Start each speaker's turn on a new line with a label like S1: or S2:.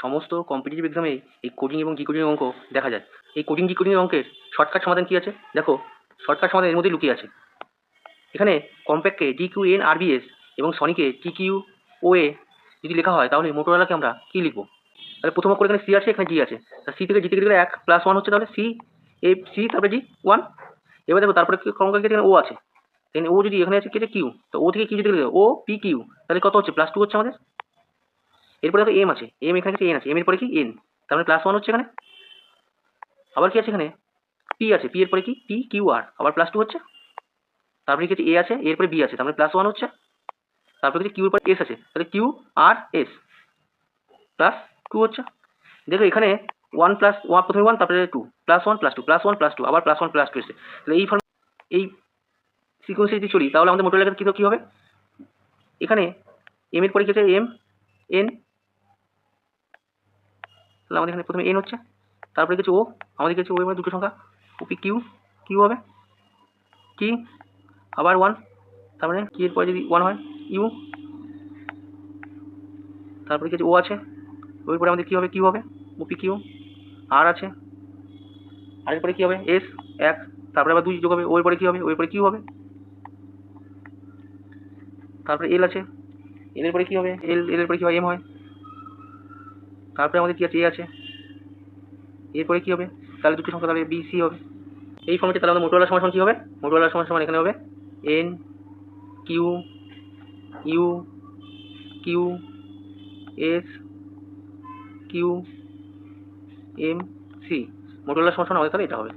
S1: সমস্ত কম্পিটিটিভ এক্সামে এই কোডিং এবং ডিকোডিং অঙ্ক দেখা যায়। এই কোডিং ডিকোডিং অঙ্কের শর্টকাট সমাধান কি আছে দেখো, শর্টকাট সমাধান এর মধ্যেই লুকিয়ে আছে। এখানে কম্প্যাক্টকে DQNRBS এবং সনিকে TQOA যদি লেখা হয় তাহলে মোটরোলাকে আমরা কি লিখবো? তাহলে প্রথম অক্ষর এখানে সি আছে, এখানে জি আছে, সি থেকে জি থেকে গেলে 1 প্লাস 1 হচ্ছে, তাহলে সি এ সি তারপরে জি 1। এবার দেখো তারপরে ক্রমকে এখানে ও আছে, এখানে ও যদি এখানে আছে কি কিউ, তো ও থেকে কিউ যদি গেলে ও পি কিউ, তাহলে কত হচ্ছে +2 হচ্ছে আমাদের। এরপরে দেখো এম আছে, এম এখানে কিছু এন আছে, এম এর পরে কি এন, তার মানে +1 হচ্ছে এখানে। আবার কি আছে এখানে পি আছে, পি এর পরে কি পি কিউ আর, আবার +2 হচ্ছে। তারপরে কিছু এ আছে, এর পরে বি আছে, তার মানে +1 হচ্ছে। তারপরে কিছু কিউ এর পরে এস আছে, তাহলে কিউ আর এস +2 হচ্ছে। দেখো এখানে 1 প্লাস 1, প্রথমে 1 তারপরে 2 +1 +2 +1 +2 আবার +1 +2 এসছে। তাহলে এই ফর্ম এই সিকোয়েন্সে যদি চলি তাহলে আমাদের মোটরোলার কি হবে? এখানে এম এর পরে কি আছে এম এন, তাহলে আমাদের এখানে প্রথমে এন হচ্ছে, তারপরে কিছু ও, আমাদের কাছে ও এর মধ্যে দুটো সংখ্যা ওপি কিউ, কিউ হবে কি, আবার 1, তার মানে কি এর পরে যদি 1 হয় ইউ, তারপরে কিছু ও আছে, ওর পরে আমাদের কি হবে কিউ হবে ওপি কিউ, আর আছে, আর এর পরে কি হবে এস 1, তারপরে আবার 2 যোগ হবে, ওর পরে কি হবে ওর পরে কিউ হবে, তারপরে এল আছে, এল এর পরে কি হবে এল, এল এর পরে কি হয় এম হয়, তারপরে আমাদের কি আছে এ আছে, এরপরে কি হবে, তাহলে দুটো সংখ্যা, তাহলে বি সি হবে। এই ফর্মেটে তাহলে আমাদের মোটরোলার সমান কি হবে, মোটরোলার সমান এখানে হবে N Q U Q S Q M C, মোটরোলার সমান আমাদের তাহলে এটা হবে।